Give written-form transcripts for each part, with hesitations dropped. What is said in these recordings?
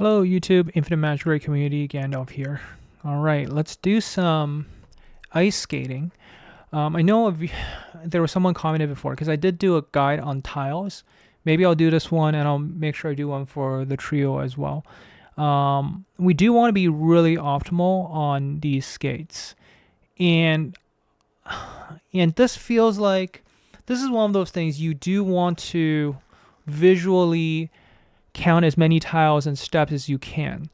Hello YouTube, Infinite Magicraid community, Gandalf here. Alright, let's do some ice skating. I know there was someone commented before, because I did do a guide on tiles. Maybe I'll do this one and I'll make sure I do one for the trio as well. We do want to be really optimal on these skates. And this feels like, this is one of those things you do want to visually count as many tiles and steps as you can.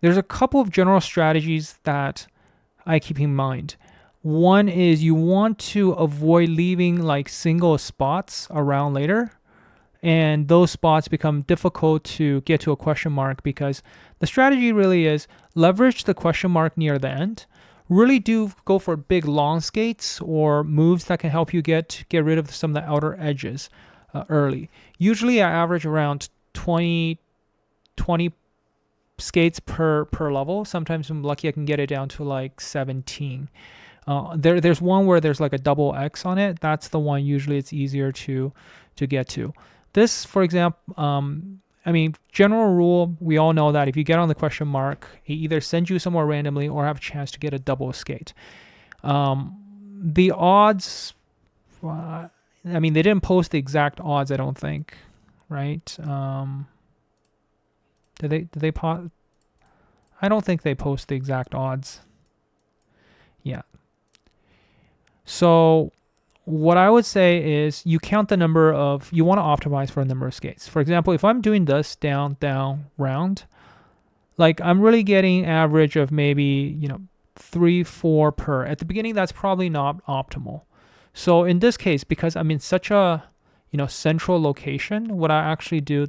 There's a couple of general strategies that I keep in mind. One is you want to avoid leaving like single spots around later, and those spots become difficult to get to a question mark, because the strategy really is leverage the question mark near the end. Really do go for big long skates or moves that can help you get rid of some of the outer edges early. Usually I average around 20 skates per level. Sometimes I'm lucky I can get it down to like 17. There's one where there's like a double X on it. That's the one usually it's easier to get to. This, for example, I mean, general rule, we all know that if you get on the question mark, it either sends you somewhere randomly or have a chance to get a double skate. The odds, I mean, they didn't post the exact odds, I don't think, right? Did they post? I don't think they post the exact odds. Yeah. So what I would say is you count the number of, you want to optimize for a number of skates. For example, if I'm doing this down, down, round, like I'm really getting average of maybe, 3, 4 per. At the beginning, that's probably not optimal. So in this case, because I'm in such a, central location, what I actually do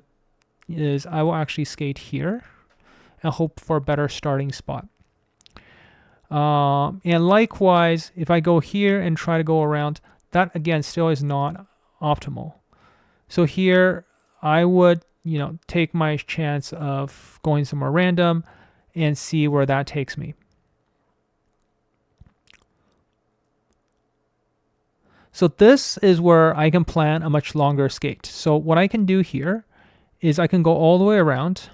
is I will actually skate here and hope for a better starting spot. And likewise, if I go here and try to go around, that again still is not optimal. So here I would, take my chance of going somewhere random and see where that takes me. So this is where I can plan a much longer skate. So what I can do here is I can go all the way around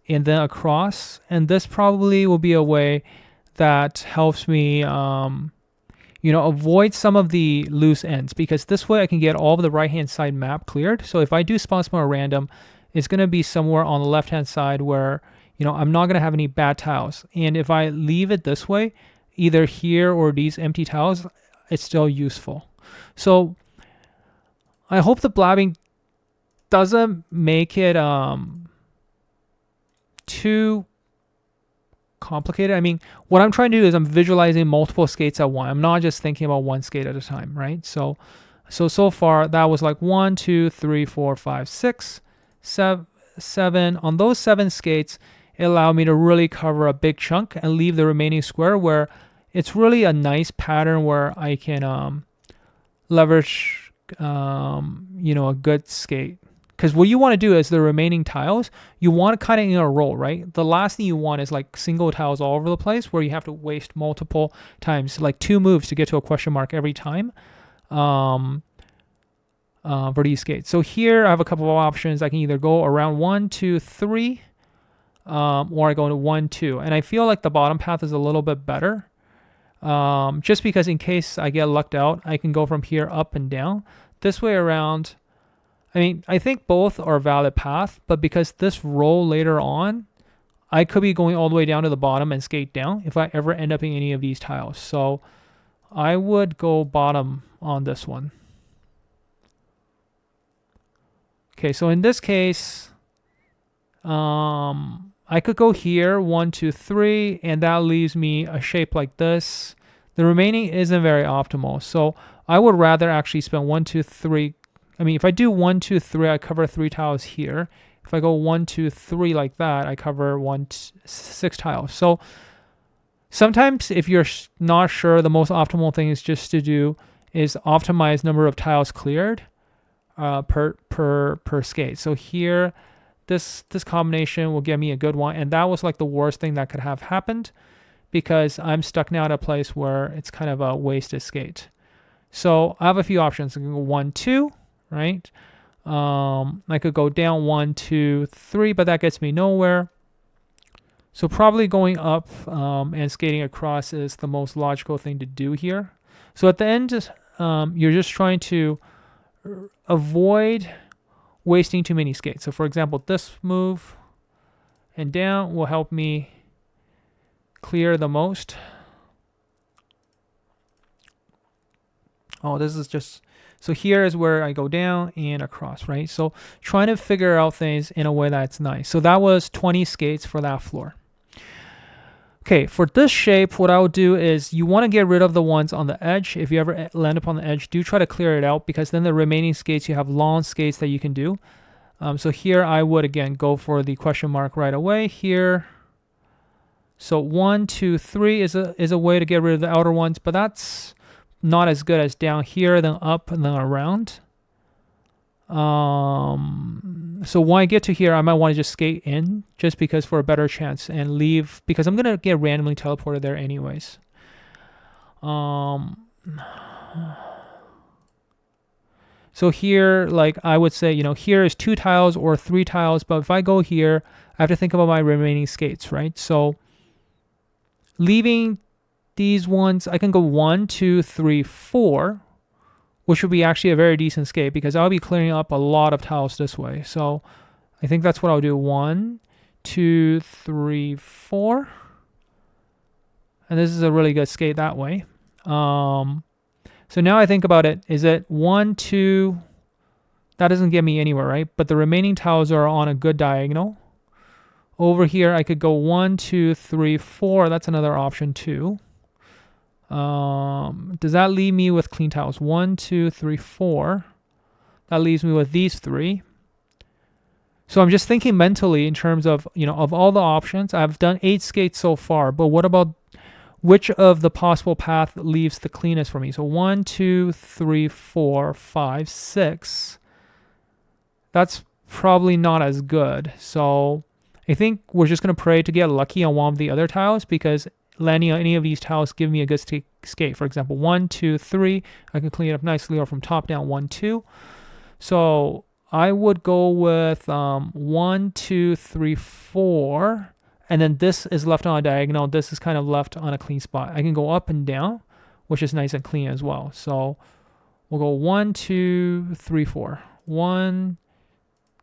and then across, and this probably will be a way that helps me avoid some of the loose ends, because this way I can get all of the right hand side map cleared. So if I do spawn somewhere random, it's going to be somewhere on the left hand side where I'm not going to have any bad tiles, and if I leave it this way, either here or these empty tiles, it's still useful. So I hope the blabbing doesn't make it too complicated. I mean, what I'm trying to do is I'm visualizing multiple skates at once. I'm not just thinking about one skate at a time, right? So far that was like 1, 2, 3, 4, 5, 6, 7. On those 7 skates, it allowed me to really cover a big chunk and leave the remaining square where it's really a nice pattern where I can leverage a good skate. Because what you want to do is the remaining tiles, you want to kind of in a row, right? The last thing you want is like single tiles all over the place where you have to waste multiple times, like 2 moves to get to a question mark every time for these skates. So here I have a couple of options. I can either go around 1, 2, 3, or I go into 1, 2. And I feel like the bottom path is a little bit better. Just because in case I get lucked out, I can go from here up and down. This way around, I mean, I think both are a valid path, but because this roll later on, I could be going all the way down to the bottom and skate down if I ever end up in any of these tiles. So I would go bottom on this one. Okay, so in this case, I could go here, 1, 2, 3, and that leaves me a shape like this. The remaining isn't very optimal, so I would rather actually spend 1, 2, 3. I mean, if I do 1, 2, 3, I cover 3 tiles here. If I go 1, 2, 3 like that, I cover 6 tiles. So sometimes if you're not sure, the most optimal thing is just to do is optimize number of tiles cleared per skate. So here, this combination will give me a good one, and that was like the worst thing that could have happened, because I'm stuck now at a place where it's kind of a wasted skate. So I have a few options. I can go 1, 2. Right? I could go down 1, 2, 3, but that gets me nowhere. So probably going up and skating across is the most logical thing to do here. So at the end, you're just trying to avoid wasting too many skates. So for example, this move and down will help me clear the most. Oh, this is just, so here is where I go down and across, right? So trying to figure out things in a way that's nice. So that was 20 skates for that floor. Okay, for this shape, what I would do is you want to get rid of the ones on the edge. If you ever land up on the edge, do try to clear it out, because then the remaining skates, you have long skates that you can do. So here I would, again, go for the question mark right away here. So 1, 2, 3 is a way to get rid of the outer ones, but that's not as good as down here, then up, and then around. So when I get to here, I might want to just skate in, just because for a better chance, and leave, because I'm gonna get randomly teleported there anyways. So here, like I would say, here is 2 tiles or 3 tiles, but if I go here, I have to think about my remaining skates, right? So leaving these ones, I can go 1, 2, 3, 4, which would be actually a very decent skate, because I'll be clearing up a lot of tiles this way. So I think that's what I'll do. 1, 2, 3, 4. And this is a really good skate that way. So now I think about it, is it 1, 2, that doesn't get me anywhere, right? But the remaining tiles are on a good diagonal. Over here, I could go 1, 2, 3, 4. That's another option too. Does that leave me with clean tiles? 1, 2, 3, 4. That leaves me with these 3. So I'm just thinking mentally in terms of, of all the options. I've done 8 skates so far, but what about which of the possible path leaves the cleanest for me? So 1, 2, 3, 4, 5, 6. That's probably not as good. So I think we're just going to pray to get lucky on one of the other tiles, because landing on any of these tiles give me a good skate. For example, 1, 2, 3. I can clean it up nicely, or from top down 1, 2. So I would go with 1, 2, 3, 4. And then this is left on a diagonal. This is kind of left on a clean spot. I can go up and down, which is nice and clean as well. So we'll go 1, 2, 3, 4. 1,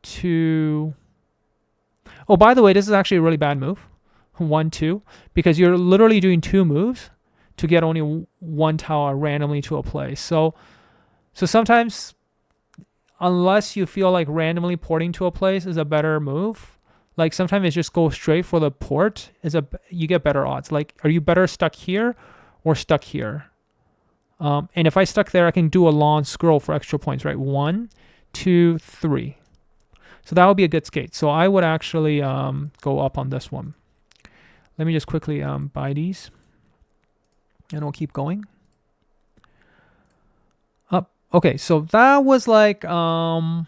2. Oh, by the way, this is actually a really bad move. 1, 2, because you're literally doing 2 moves to get only 1 tile randomly to a place. So sometimes, unless you feel like randomly porting to a place is a better move, like sometimes it's just go straight for the port, you get better odds. Like, are you better stuck here or stuck here? And if I stuck there, I can do a long scroll for extra points, right? 1, 2, 3. So that would be a good skate. So I would actually go up on this one. Let me just quickly buy these, and we'll keep going. Up. Okay, so that was like, do I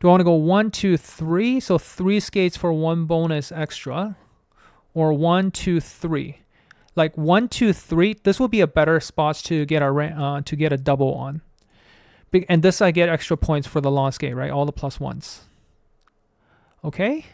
want to go 1, 2, 3? So 3 skates for 1 bonus extra, or 1, 2, 3. Like 1, 2, 3. This will be a better spots to get a double on. And this I get extra points for the long skate, right? All the +1s. Okay.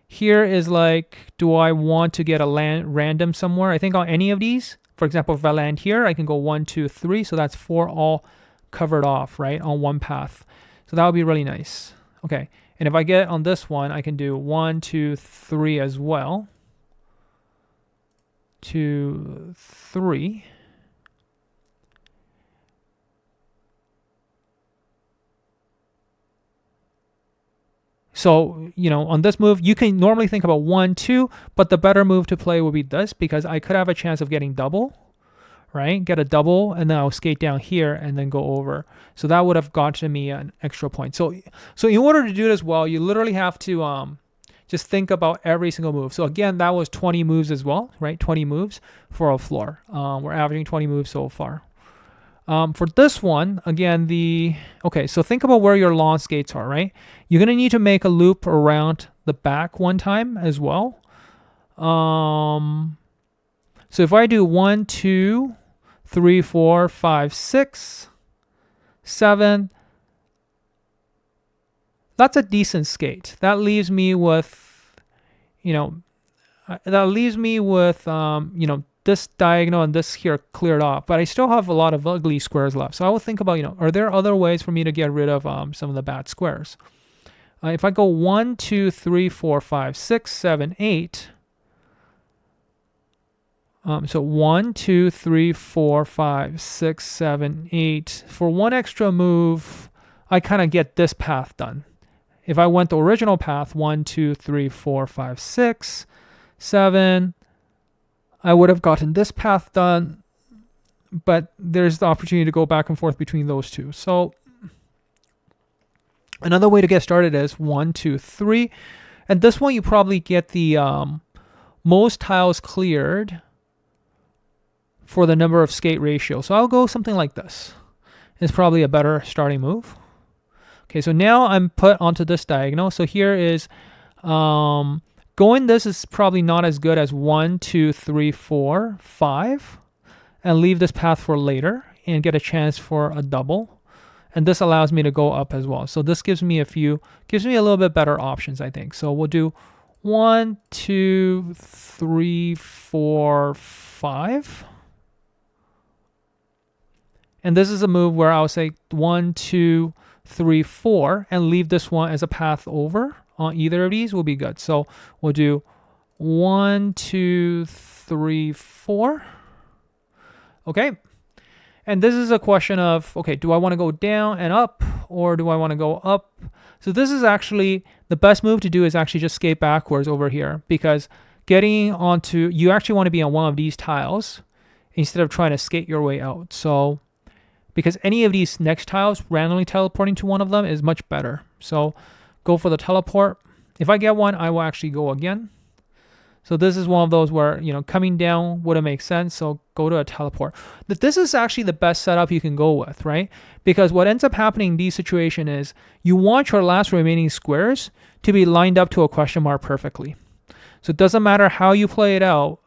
Here is like, do I want to get a random somewhere? I think on any of these, for example, if I land here, I can go 1, 2, 3. So that's 4 all covered off, right, on one path. So that would be really nice. Okay. And if I get on this one, I can do 1, 2, 3 as well. 2, 3. So, on this move, you can normally think about 1, 2, but the better move to play would be this, because I could have a chance of getting double, right? Get a double, and then I'll skate down here and then go over. So that would have gotten me an extra point. So in order to do this well, you literally have to just think about every single move. So again, that was 20 moves as well, right? 20 moves for a floor. We're averaging 20 moves so far. For this one, again, okay, so think about where your long skates are, right? You're going to need to make a loop around the back one time as well. So if I do 1, 2, 3, 4, 5, 6, 7, that's a decent skate. That leaves me with, you know, this diagonal and this here cleared off, but I still have a lot of ugly squares left. So I will think about, are there other ways for me to get rid of some of the bad squares? If I go 1, 2, 3, 4, 5, 6, 7, 8. So 1, 2, 3, 4, 5, 6, 7, 8. For one extra move, I kind of get this path done. If I went the original path, 1, 2, 3, 4, 5, 6, 7, I would have gotten this path done, but there's the opportunity to go back and forth between those two. So another way to get started is 1, 2, 3. And this one, you probably get the most tiles cleared for the number of skate ratio. So I'll go something like this. It's probably a better starting move. Okay, so now I'm put onto this diagonal. So here is going this is probably not as good as 1, 2, 3, 4, 5, and leave this path for later and get a chance for a double. And this allows me to go up as well. So this gives me a little bit better options, I think. So we'll do 1, 2, 3, 4, 5. And this is a move where I'll say 1, 2, 3, 4, and leave this one as a path over on either of these will be good. So we'll do 1, 2, 3, 4. Okay. And this is a question of, okay, do I want to go down and up, or do I want to go up? So this is actually the best move to do is actually just skate backwards over here, because getting onto, you actually want to be on one of these tiles instead of trying to skate your way out. So because any of these next tiles, randomly teleporting to one of them is much better. So go for the teleport. If I get one, I will actually go again. So this is one of those where, coming down wouldn't make sense. So go to a teleport. This is actually the best setup you can go with, right? Because what ends up happening in these situations is you want your last remaining squares to be lined up to a question mark perfectly. So it doesn't matter how you play it out.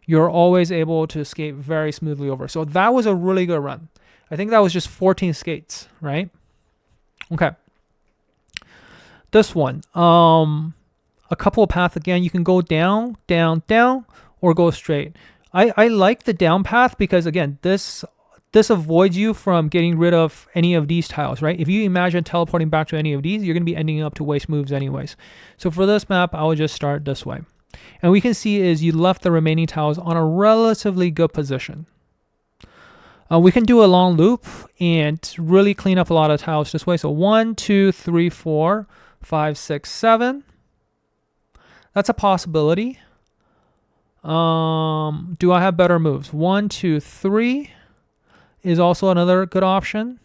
You're always able to skate very smoothly over. So that was a really good run. I think that was just 14 skates, right? Okay. This one, a couple of paths again. You can go down, down, down, or go straight. I like the down path because, again, this avoids you from getting rid of any of these tiles, right? If you imagine teleporting back to any of these, you're going to be ending up to waste moves anyways. So for this map, I would just start this way. And we can see is you left the remaining tiles on a relatively good position. We can do a long loop and really clean up a lot of tiles this way. So 1, 2, 3, 4, 5, 6, 7. That's a possibility. Do I have better moves? 1, 2, 3 is also another good option.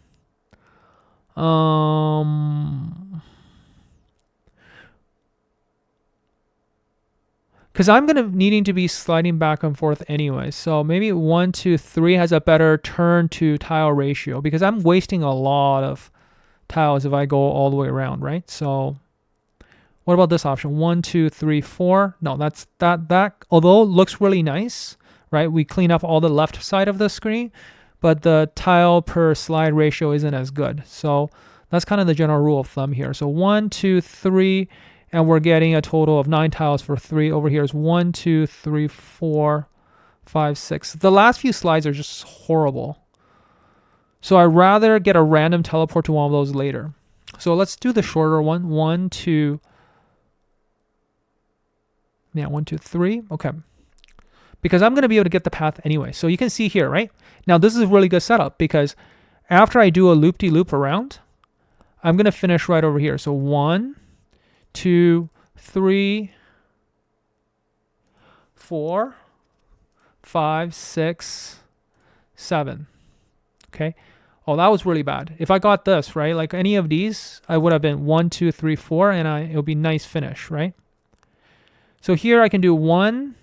Because I'm going to needing to be sliding back and forth anyway. So maybe 1, 2, 3 has a better turn to tile ratio because I'm wasting a lot of tiles if I go all the way around, right? So what about this option? 1, 2, 3, 4. No, that's that although looks really nice, right? We clean up all the left side of the screen, but the tile per slide ratio isn't as good. So that's kind of the general rule of thumb here. So 1, 2, 3. And we're getting a total of 9 tiles for 3. Over here is 1, 2, 3, 4, 5, 6. The last few slides are just horrible. So I'd rather get a random teleport to one of those later. So let's do the shorter one. 1, 2. Yeah, 1, 2, 3. Okay. Because I'm going to be able to get the path anyway. So you can see here, right? Now this is a really good setup because after I do a loop-de-loop around, I'm going to finish right over here. So 1, 2, 3, 4, 5, 6, 7. Okay. Oh, that was really bad. If I got this, right, like any of these, I would have been 1, 2, 3, 4, and it would be nice finish, right? So here I can do 1,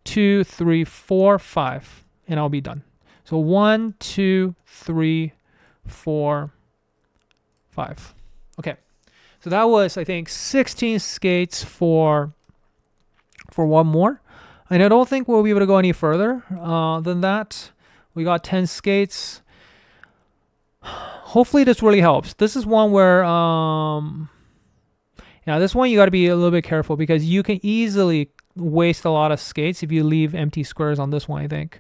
2, 3, 4, 5, and I'll be done. So 1, 2, 3, 4, 5. Okay. So that was, I think, 16 skates for one more. And I don't think we'll be able to go any further than that. We got 10 skates. Hopefully this really helps. This is one where yeah, this one you got to be a little bit careful because you can easily waste a lot of skates if you leave empty squares on this one, I think.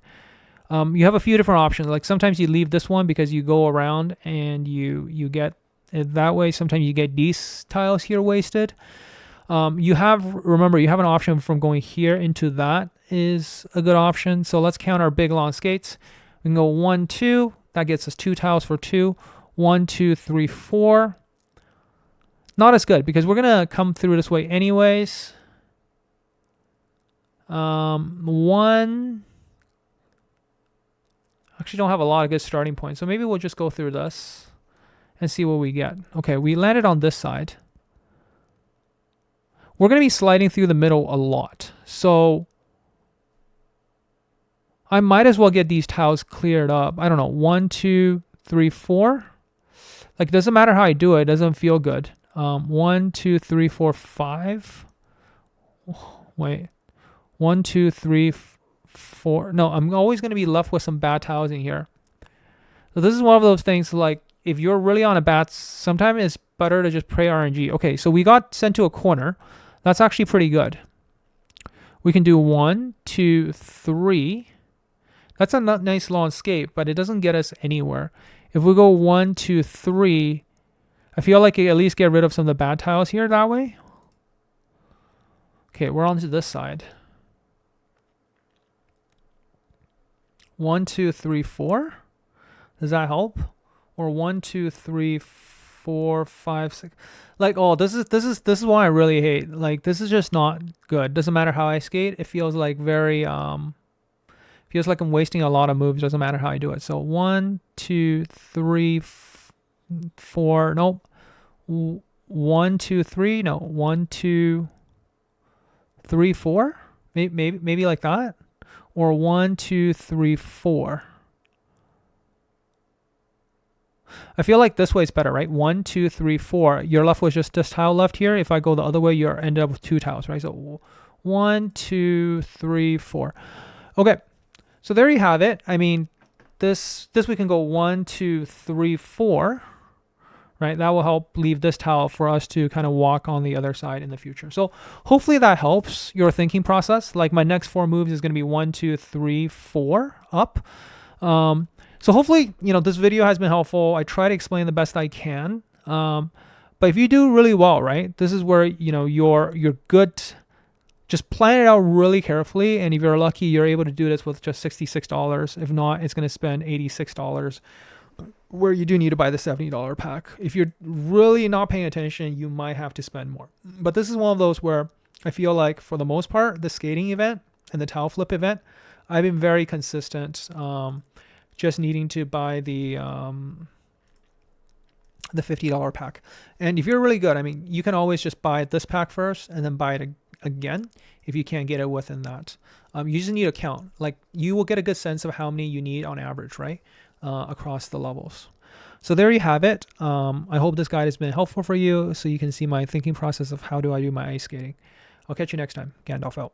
You have a few different options. Like sometimes you leave this one because you go around and you get it that way. Sometimes you get these tiles here wasted. Remember, you have an option from going here into that is a good option. So let's count our big long skates. We can go 1, 2. That gets us 2 tiles for 2. 1, 2, 3, 4. Not as good because we're going to come through this way anyways. 1. Actually don't have a lot of good starting points. So maybe we'll just go through this and see what we get. Okay, we landed on this side. We're going to be sliding through the middle a lot. So I might as well get these tiles cleared up. I don't know, 1, 2, 3, 4. Like, it doesn't matter how I do it. It doesn't feel good. 1, 2, 3, 4, 5. Wait. 1, 2, 3, 4. No, I'm always going to be left with some bad tiles in here. So this is one of those things, like, if you're really on a bad, sometimes it's better to just pray RNG. Okay, so we got sent to a corner. That's actually pretty good. We can do 1, 2, 3. That's a nice long skate, but it doesn't get us anywhere. If we go 1, 2, 3, I feel like it at least get rid of some of the bad tiles here that way. Okay, we're on to this side. 1, 2, 3, 4. Does that help? Or 1, 2, 3, 4, 5, 6. Like, oh, this is one I really hate. Like, this is just not good. Doesn't matter how I skate. It feels like very feels like I'm wasting a lot of moves. Doesn't matter how I do it. So 1, 2, 3, 4. Nope. 1, 2, 3. No. 1, 2, 3, 4. Maybe like that. Or 1, 2, 3, 4. I feel like this way is better, right? 1, 2, 3, 4. You're left with just this tile left here. If I go the other way, you're ended up with 2 tiles, right? So 1, 2, 3, 4. Okay. So there you have it. I mean, this we can go 1, 2, 3, 4, right? That will help leave this tile for us to kind of walk on the other side in the future. So hopefully that helps your thinking process. Like my next 4 moves is going to be 1, 2, 3, 4 up. So hopefully, this video has been helpful. I try to explain the best I can. But if you do really well, right, this is where, you're good. Just plan it out really carefully. And if you're lucky, you're able to do this with just $66. If not, it's going to spend $86 where you do need to buy the $70 pack. If you're really not paying attention, you might have to spend more. But this is one of those where I feel like for the most part, the skating event and the towel flip event, I've been very consistent. Just needing to buy the $50 pack. And if you're really good, I mean, you can always just buy this pack first and then buy it again if you can't get it within that. You just need to count. Like, you will get a good sense of how many you need on average, right? Across the levels. So there you have it. I hope this guide has been helpful for you so you can see my thinking process of how do I do my ice skating. I'll catch you next time. Gandalf out.